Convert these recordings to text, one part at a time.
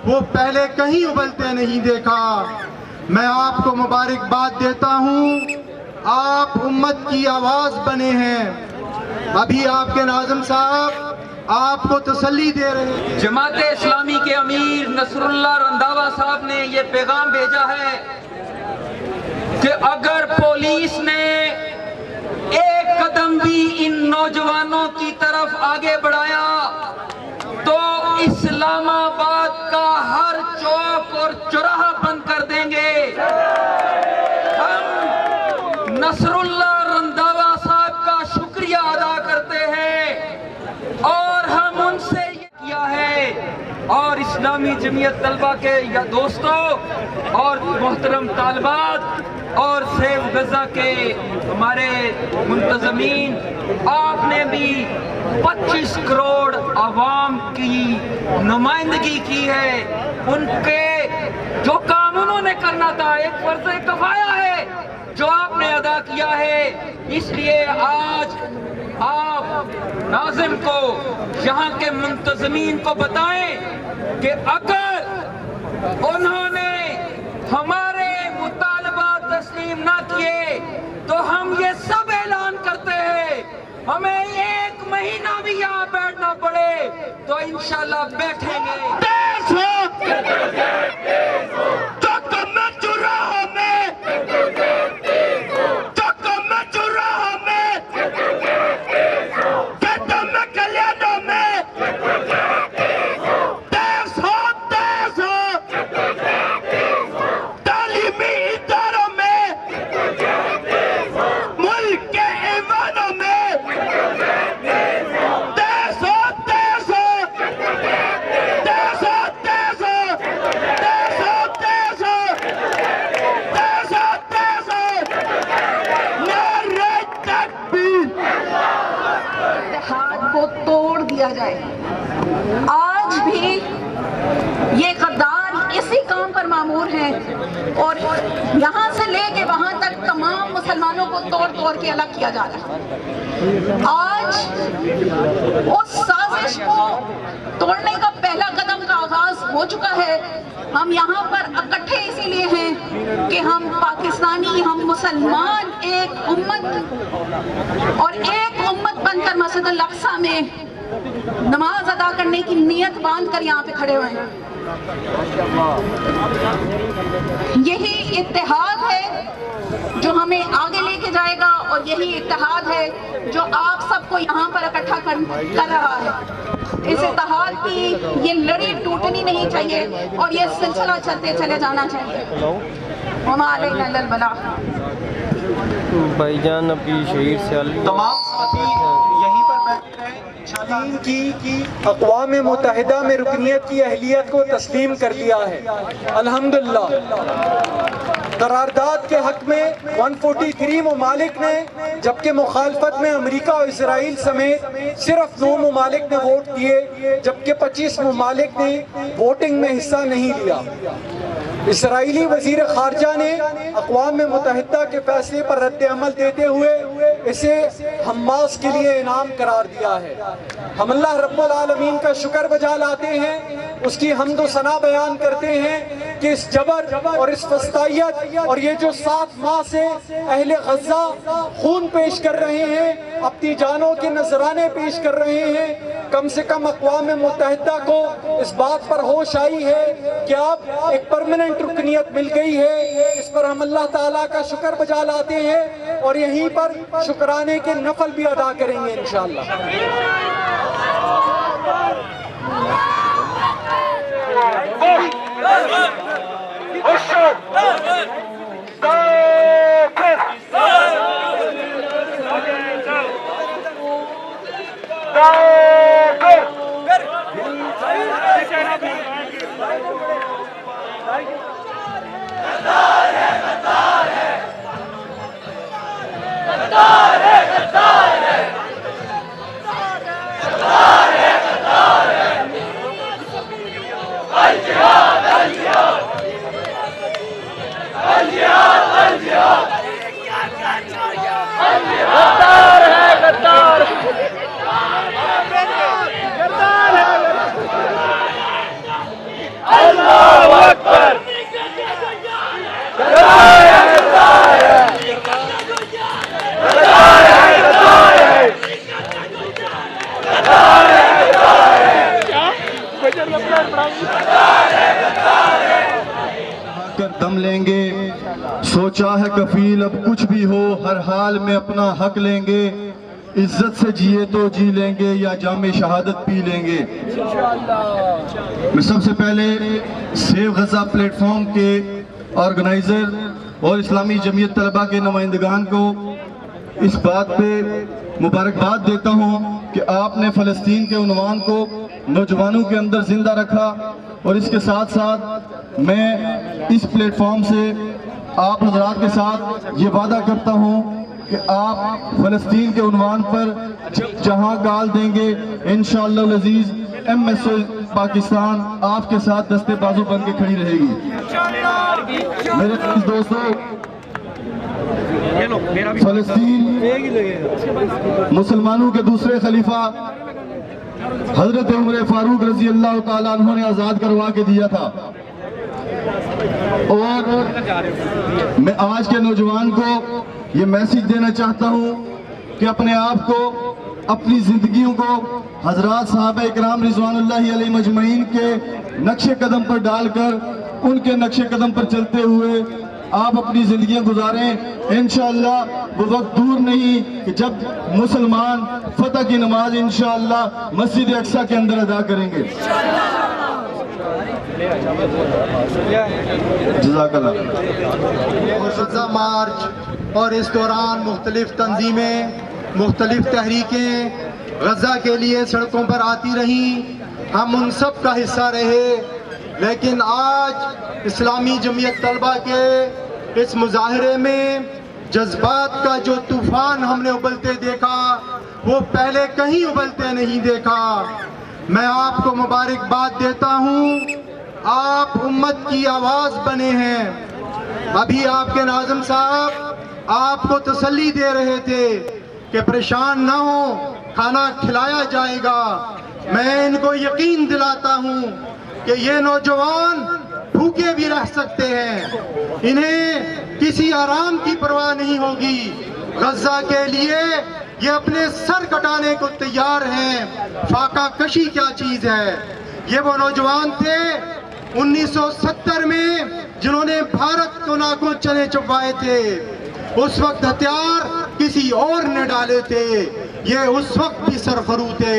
وہ پہلے کہیں ابلتے نہیں دیکھا۔ میں آپ کو مبارکباد دیتا ہوں، آپ امت کی آواز بنے ہیں۔ ابھی آپ کے ناظم صاحب آپ کو تسلی دے رہے ہیں۔ جماعت اسلامی کے امیر نصر اللہ رنداوا صاحب نے یہ پیغام بھیجا ہے کہ اگر پولیس نے ایک قدم بھی ان نوجوانوں کی طرف آگے بڑھایا تو اسلام آباد کا ہر چوک اور چوراہا بند کر دیں گے۔ ہم نصر اللہ رنداوا صاحب کا شکریہ ادا کرتے ہیں اور ہم ان سے یہ کیا ہے، اور اسلامی جمعیت طلبہ کے یا دوستوں اور محترم طالبات اور سیو غزہ کے ہمارے منتظمین، آپ نے بھی 25 کروڑ عوام کی نمائندگی کی ہے۔ ان کے جو کام انہوں نے کرنا تھا ایک فرض کفایہ ہے جو آپ نے ادا کیا ہے، اس لیے آج آپ ناظم کو یہاں کے منتظمین کو بتائیں کہ اگر انہوں نے ہمارے مطالبات تسلیم نہ کیے تو ہم یہ سب اعلان کرتے ہیں، ہمیں 1 مہینہ بھی یہاں بیٹھنا پڑے تو انشاءاللہ بیٹھیں گے۔ آج بھی یہ غدار اسی کام پر مامور ہیں اور یہاں سے لے کے وہاں تک تمام مسلمانوں کو توڑ توڑ کے الگ کیا جا رہا ہے۔ آج اس سازش کو توڑنے کا پہلا قدم کا آغاز ہو چکا ہے۔ ہم یہاں پر اکٹھے اسی لیے ہیں کہ ہم پاکستانی، ہم مسلمان ایک امت اور ایک امت بن کر مسجد الاقصی میں نماز ادا کرنے کی نیت باندھ کر یہاں پہ کھڑے ہوئے ہیں۔ یہی اتحاد ہے جو ہمیں آگے لے کے جائے گا اور یہی اتحاد ہے جو آپ سب کو یہاں پر اکٹھا کر رہا ہے۔ اس اتحاد کی یہ لڑی ٹوٹنی نہیں چاہیے اور یہ سلسلہ چلتے چلے جانا چاہیے۔ وما علینا الا البلاغ۔ بھائی جان ابھی شہیر سے تمام ساتھی یہیں پر بیٹھے رہے۔ چین کی اقوام متحدہ میں رکنیت کی اہلیت کو تسلیم کر دیا ہے الحمدللہ۔ قرارداد کے حق میں 143 ممالک نے، جبکہ مخالفت میں امریکہ اور اسرائیل سمیت صرف 9 ممالک نے ووٹ دیے، جبکہ 25 ممالک نے ووٹنگ میں حصہ نہیں لیا۔ اسرائیلی وزیر خارجہ نے اقوام متحدہ کے فیصلے پر رد عمل دیتے ہوئے اسے حماس کے لیے انعام قرار دیا ہے۔ ہم اللہ رب العالمین کا شکر بجا لاتے ہیں، اس کی حمد و ثنا بیان کرتے ہیں کہ اس جبر اور اس فسطائیت اور یہ جو 7 ماہ سے اہل غزہ خون پیش کر رہے ہیں، اپنی جانوں کے نذرانے پیش کر رہے ہیں، کم سے کم اقوام متحدہ کو اس بات پر ہوش آئی ہے کہ اب ایک پرماننٹ رکنیت مل گئی ہے۔ اس پر ہم اللہ تعالیٰ کا شکر بجا لاتے ہیں اور یہیں پر شکرانے کے نفل بھی ادا کریں گے انشاءاللہ۔ غدار ہے کر دم لیں گے، سوچا ہے کفیل اب کچھ بھی ہو ہر حال میں اپنا حق لیں گے، عزت سے جیے تو جی لیں گے یا جام شہادت پی لیں گے۔ میں سب سے پہلے سیو غزہ پلیٹ فارم کے آرگنائزر اور اسلامی جمعیت طلبہ کے نمائندگان کو اس بات پہ مبارکباد دیتا ہوں کہ آپ نے فلسطین کے عنوان کو نوجوانوں کے اندر زندہ رکھا، اور اس کے ساتھ ساتھ میں اس پلیٹ فارم سے آپ حضرات کے ساتھ یہ وعدہ کرتا ہوں کہ آپ فلسطین کے عنوان پر جہاں کال دیں گے انشاءاللہ العزیز ایم ایس او پاکستان آپ کے ساتھ دستے بازو بن کے کھڑی رہے گی۔ میرے دوستو، فلسطین مسلمانوں کے دوسرے خلیفہ حضرت عمر فاروق رضی اللہ تعالیٰ عنہ نے آزاد کروا کے دیا تھا، اور میں آج کے نوجوان کو یہ میسیج دینا چاہتا ہوں کہ اپنے آپ کو، اپنی زندگیوں کو حضرات صحابہ اکرام رضوان اللہ علیہ مجمعین کے نقش قدم پر ڈال کر ان کے نقش قدم پر چلتے ہوئے آپ اپنی زندگیاں گزاریں۔ انشاءاللہ وہ وقت دور نہیں کہ جب مسلمان فتح کی نماز انشاءاللہ مسجد اقصیٰ کے اندر ادا کریں گے۔ جزاک اللہ۔ غزہ مارچ اور اس دوران مختلف تنظیمیں، مختلف تحریکیں غزہ کے لیے سڑکوں پر آتی رہیں، ہم ان سب کا حصہ رہے، لیکن آج اسلامی جمعیت طلبہ کے اس مظاہرے میں جذبات کا جو طوفان ہم نے ابلتے دیکھا وہ پہلے کہیں ابلتے نہیں دیکھا۔ میں آپ کو مبارکباد دیتا ہوں، آپ امت کی آواز بنے ہیں۔ ابھی آپ کے ناظم صاحب آپ کو تسلی دے رہے تھے کہ پریشان نہ ہو، کھانا کھلایا جائے گا۔ میں ان کو یقین دلاتا ہوں کہ یہ نوجوان بھوکے بھی رہ سکتے ہیں، انہیں کسی آرام کی پرواہ نہیں ہوگی۔ غزہ کے لیے یہ اپنے سر کٹانے کو تیار ہیں۔ فاقہ کشی کیا چیز ہے؟ یہ وہ نوجوان تھے 1970 میں جنہوں نے بھارت کو ناکوں چنے چبوائے تھے، اس وقت ہتھیار کسی اور نے ڈالے تھے، یہ اس وقت بھی سرخرو تھے،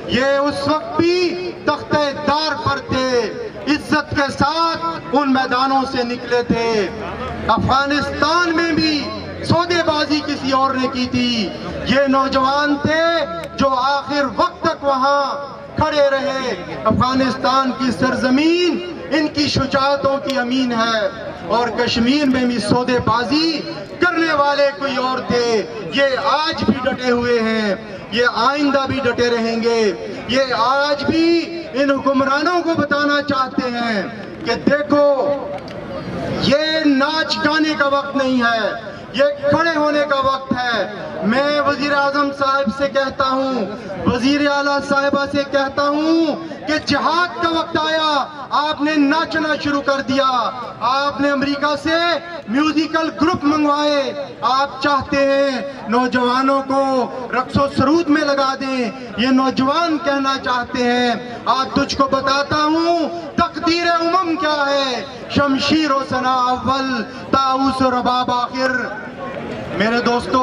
یہ اس وقت بھی تختہ دار پر تھے، عزت کے ساتھ ان میدانوں سے نکلے تھے۔ افغانستان میں بھی سودے بازی کسی اور نے کی تھی، یہ نوجوان تھے جو آخر وقت تک وہاں کھڑے رہے۔ افغانستان کی سرزمین ان کی شجاعتوں کی امین ہے، اور کشمیر میں بھی سودے بازی کرنے والے کوئی اور تھے، یہ آج بھی ڈٹے ہوئے ہیں، یہ آئندہ بھی ڈٹے رہیں گے۔ یہ آج بھی ان حکمرانوں کو بتانا چاہتے ہیں کہ دیکھو، یہ ناچ گانے کا وقت نہیں ہے، یہ کھڑے ہونے کا وقت ہے۔ میں وزیر اعظم صاحب سے کہتا ہوں، وزیر اعلیٰ صاحبہ سے کہتا ہوں کہ جہاد کا وقت آیا، آپ نے ناچنا شروع کر دیا، آپ نے امریکہ سے میوزیکل گروپ منگوائے، آپ چاہتے ہیں نوجوانوں کو رقص و سرود میں لگا دیں، یہ نوجوان کہنا چاہتے ہیں آج تجھ کو بتاتا ہوں تقدیر امم کیا ہے، شمشیر و ثنا اول، طاؤس و رباب آخر۔ میرے دوستو،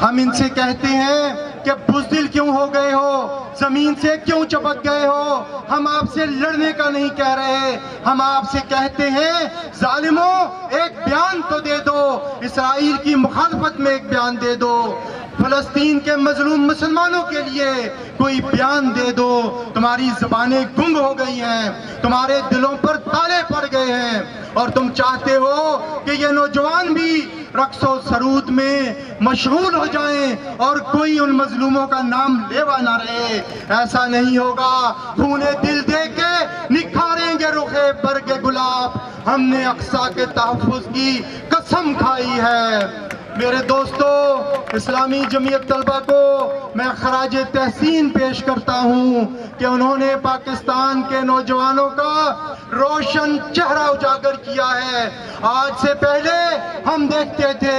ہم ان سے کہتے ہیں کہ بزدل کیوں ہو گئے ہو، زمین سے کیوں چپک گئے ہو؟ ہم آپ سے لڑنے کا نہیں کہہ رہے، ہم آپ سے کہتے ہیں ظالموں ایک بیان تو دے دو، اسرائیل کی مخالفت میں ایک بیان دے دو، فلسطین کے مظلوم مسلمانوں کے لیے کوئی بیان دے دو۔ تمہاری زبانیں گنگ ہو گئی ہیں، تمہارے دلوں پر تالے پڑ گئے ہیں، اور تم چاہتے ہو کہ یہ نوجوان بھی رقص و سرود میں مشغول ہو جائیں اور کوئی ان مظلوموں کا نام لیوا نہ رہے۔ ایسا نہیں ہوگا، خون دل دے کے نکھاریں گے رخ برگ گلاب، ہم نے اقصیٰ کے تحفظ کی قسم کھائی ہے۔ میرے دوستو، اسلامی جمعیت طلبہ کو میں خراج تحسین پیش کرتا ہوں کہ انہوں نے پاکستان کے نوجوانوں کا روشن چہرہ اجاگر کیا ہے۔ آج سے پہلے ہم دیکھتے تھے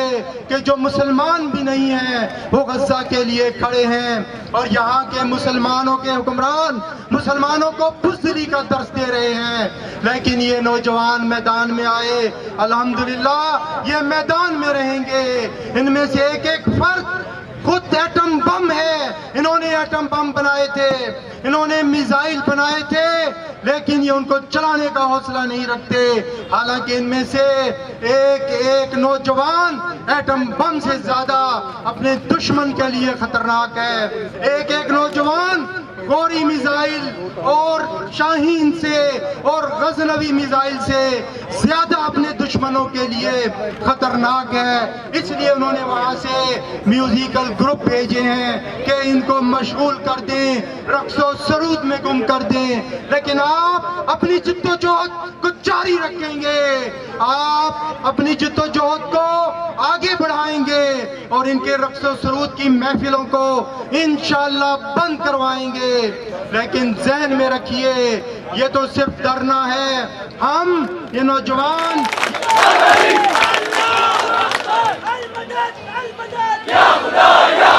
کہ جو مسلمان بھی نہیں ہیں وہ غزہ کے لیے کھڑے ہیں، اور یہاں کے مسلمانوں کے حکمران مسلمانوں کو بزدلی کا درس دے رہے ہیں، لیکن یہ نوجوان میدان میں آئے، الحمدللہ یہ میدان میں رہیں گے۔ ان میں سے ایک ایک فرد خود ایٹم بم ہے، انہوں نے ایٹم بم بنائے تھے، انہوں نے میزائل بنائے تھے، لیکن یہ ان کو چلانے کا حوصلہ نہیں رکھتے، حالانکہ ان میں سے ایک ایک نوجوان ایٹم بم سے زیادہ اپنے دشمن کے لیے خطرناک ہے۔ ایک ایک نوجوان گوری میزائل اور شاہین سے اور غزنوی میزائل سے زیادہ اپنے دشمنوں کے لیے خطرناک ہے، اس لیے انہوں نے وہاں سے میوزیکل گروپ بھیجے ہیں کہ ان کو مشغول کر دیں، رقص و سرود میں گم کر دیں، لیکن آپ اپنی جد و جہد کو جاری رکھیں گے، آپ اپنی جد و جہد کو آگے بڑھائیں گے اور ان کے رقص و سرود کی محفلوں کو انشاءاللہ بند کروائیں گے۔ لیکن ذہن میں رکھیے، یہ تو صرف ڈرنا ہے، ہم یہ نوجوان یا خدا یا